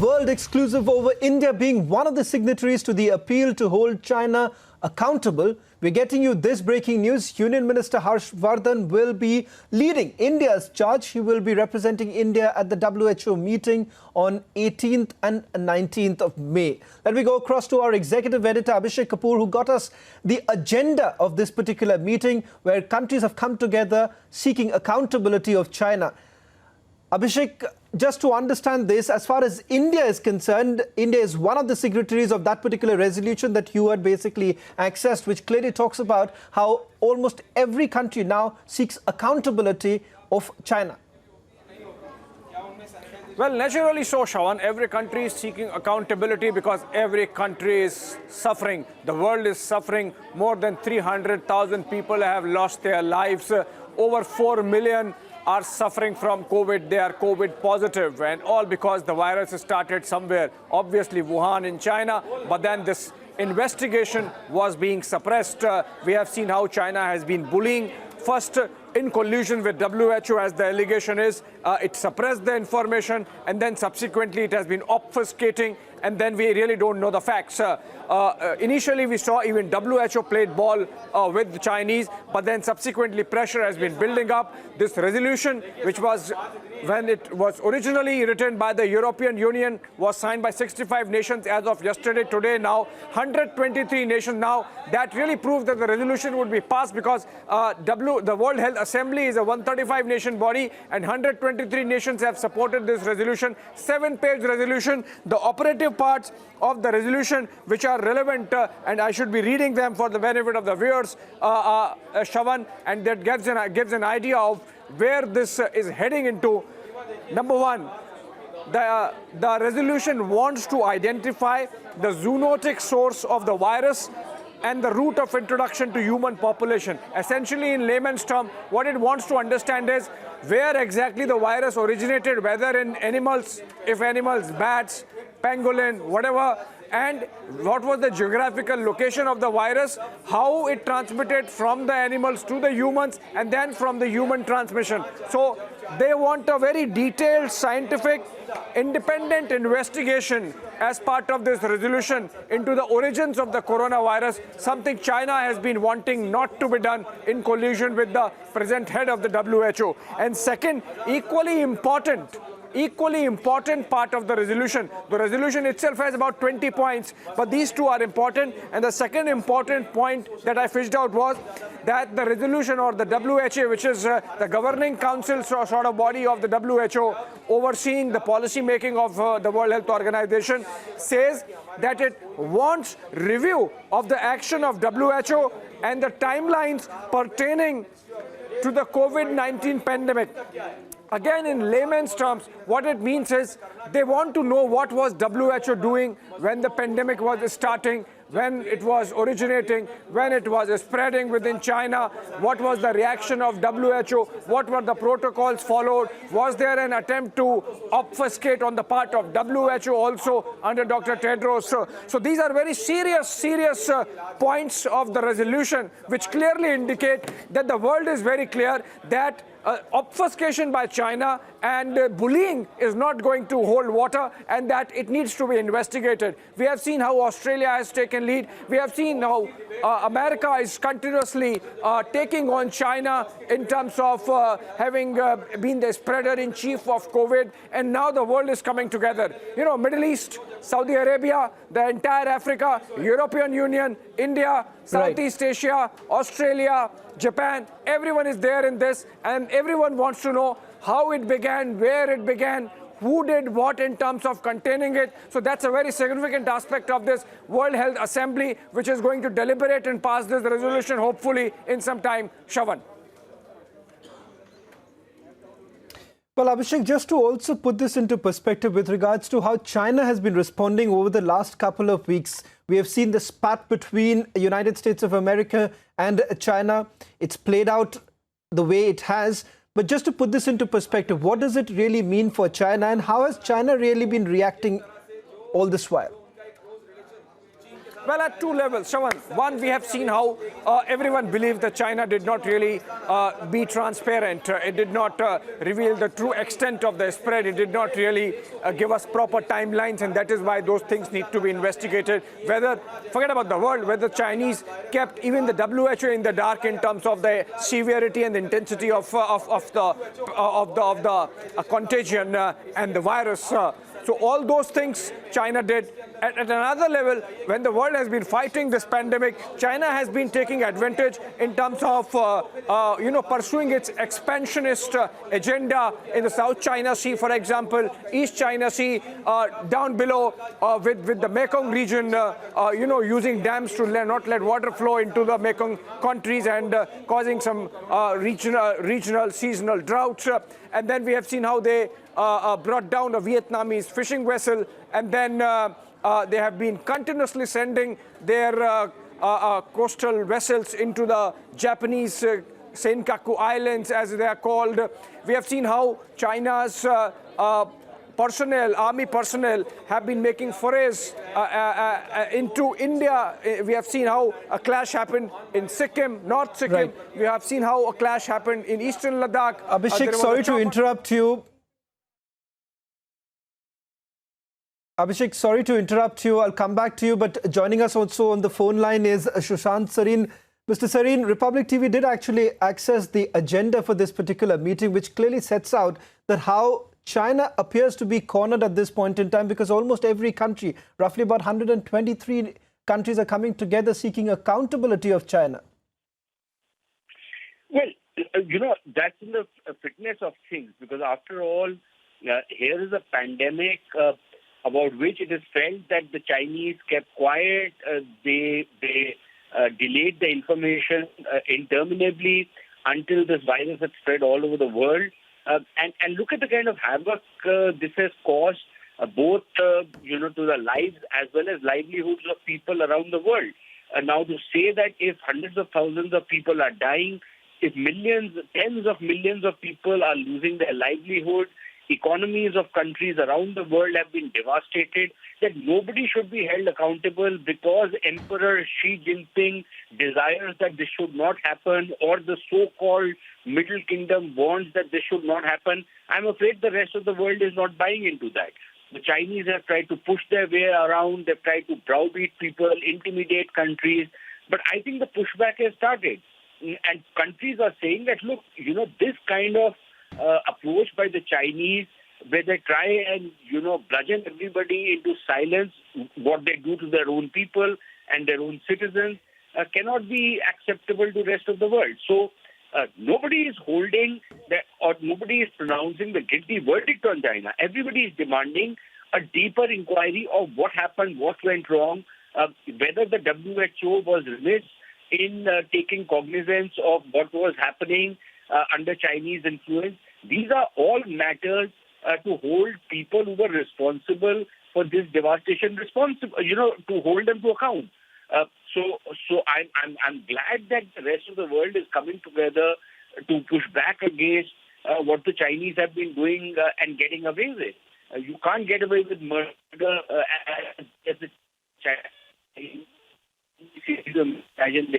world exclusive over India being one of the signatories to the appeal to hold China accountable. We're getting you this breaking news. Union Minister Harsh Vardhan will be leading India's charge. He will be representing India at the WHO meeting on 18th and 19th of May. Let me go across to our executive editor, Abhishek Kapoor, who got us the agenda of this particular meeting, where countries have come together seeking accountability of China. Abhishek, just to understand this, as far as India is concerned, India is one of the signatories of that particular resolution that you had basically accessed, which clearly talks about how almost every country now seeks accountability of China. Well, naturally so, Shawan. Every country is seeking accountability because every country is suffering. The world is suffering. More than 300,000 people have lost their lives. Over 4 million are suffering from COVID. They are COVID positive, and all because the virus started somewhere, obviously Wuhan in China, but then this investigation was being suppressed. We have seen how China has been bullying. First, in collusion with WHO, as the allegation is, it suppressed the information, and then subsequently it has been obfuscating, and then we really don't know the facts. Initially, we saw even WHO played ball with the Chinese, but then subsequently pressure has been building up. This resolution, which was, when it was originally written by the European Union, was signed by 65 nations as of yesterday. Today, now 123 nations now. That really proves that the resolution would be passed because the World Health Assembly is a 135-nation body, and 123 nations have supported this resolution. 7-page resolution. The operative parts of the resolution, which are relevant, and I should be reading them for the benefit of the viewers, Shawan, and that gives an idea of where this is heading into. Number one, the resolution wants to identify the zoonotic source of the virus and the route of introduction to human population. Essentially, in layman's term, what it wants to understand is where exactly the virus originated, whether in animals, if animals, bats, pangolin, whatever, and what was the geographical location of the virus, how it transmitted from the animals to the humans, and then from the human transmission. So they want a very detailed, scientific, independent investigation as part of this resolution into the origins of the coronavirus, something China has been wanting not to be done in collusion with the present head of the WHO. And second, equally important part of the resolution. The resolution itself has about 20 points, but these two are important. And the second important point that I fished out was that the resolution, or the WHA, which is the governing council sort of body of the WHO, overseeing the policy making of the World Health Organization, says that it wants review of the action of WHO and the timelines pertaining to the COVID-19 pandemic. Again, in layman's terms, what it means is they want to know what was WHO doing when the pandemic was starting, when it was originating, when it was spreading within China, what was the reaction of WHO, what were the protocols followed, was there an attempt to obfuscate on the part of WHO also under Dr. Tedros. So these are very serious points of the resolution, which clearly indicate that the world is very clear that obfuscation by China and bullying is not going to hold water, and that it needs to be investigated. We have seen how Australia has taken lead. We have seen how America is continuously taking on China in terms of having been the spreader-in-chief of COVID, and now the world is coming together. You know, Middle East, Saudi Arabia, the entire Africa, European Union, India, Southeast Asia, Australia, Japan, everyone is there in this, and everyone wants to know how it began, where it began, who did what in terms of containing it. So that's a very significant aspect of this World Health Assembly, which is going to deliberate and pass this resolution hopefully in some time. Shawan. Well, Abhishek, just to also put this into perspective with regards to how China has been responding over the last couple of weeks, we have seen the spat between the United States of America and China. It's played out the way it has. But just to put this into perspective, what does it really mean for China, and how has China really been reacting all this while? Well, at two levels. Shawan, one, we have seen how everyone believed that China did not really be transparent. It did not reveal the true extent of the spread. It did not really give us proper timelines, and that is why those things need to be investigated. Forget about the world, whether Chinese kept even the WHO in the dark in terms of the severity and the intensity of the contagion and the virus. So all those things China did. At another level, when the world has been fighting this pandemic, China has been taking advantage in terms of, pursuing its expansionist agenda in the South China Sea, for example, East China Sea, down below with the Mekong region, using dams to not let water flow into the Mekong countries and causing some regional seasonal droughts. And then we have seen how they brought down a Vietnamese fishing vessel, and then they have been continuously sending their coastal vessels into the Japanese Senkaku Islands, as they are called. We have seen how China's army personnel have been making forays into India. We have seen how a clash happened in Sikkim, North Sikkim. Right. We have seen how a clash happened in eastern Ladakh. Abhishek, sorry to interrupt you. Abhishek, sorry to interrupt you. I'll come back to you. But joining us also on the phone line is Sushant Sareen. Mr. Sareen, Republic TV did actually access the agenda for this particular meeting, which clearly sets out that how China appears to be cornered at this point in time, because almost every country, roughly about 123 countries, are coming together seeking accountability of China. Well, that's in the fitness of things, because after all, here is a pandemic about which it is felt that the Chinese kept quiet. They delayed the information interminably until this virus had spread all over the world. And look at the kind of havoc this has caused, both to the lives as well as livelihoods of people around the world. Now, to say that if hundreds of thousands of people are dying, if millions, tens of millions of people are losing their livelihood, economies of countries around the world have been devastated, that nobody should be held accountable because Emperor Xi Jinping desires that this should not happen, or the so-called Middle Kingdom wants that this should not happen. I'm afraid the rest of the world is not buying into that. The Chinese have tried to push their way around. They've tried to browbeat people, intimidate countries. But I think the pushback has started. And countries are saying that, look, this kind of approach by the Chinese, where they try and, bludgeon everybody into silence, what they do to their own people and their own citizens, cannot be acceptable to the rest of the world. So nobody is holding that, or nobody is pronouncing the guilty verdict on China. Everybody is demanding a deeper inquiry of what happened, what went wrong, whether the WHO was remiss in taking cognizance of what was happening under Chinese influence. These are all matters to hold people who were responsible for this devastation to hold them to account. So I'm glad that the rest of the world is coming together to push back against what the Chinese have been doing and getting away with. You can't get away with murder as the Chinese. Imagine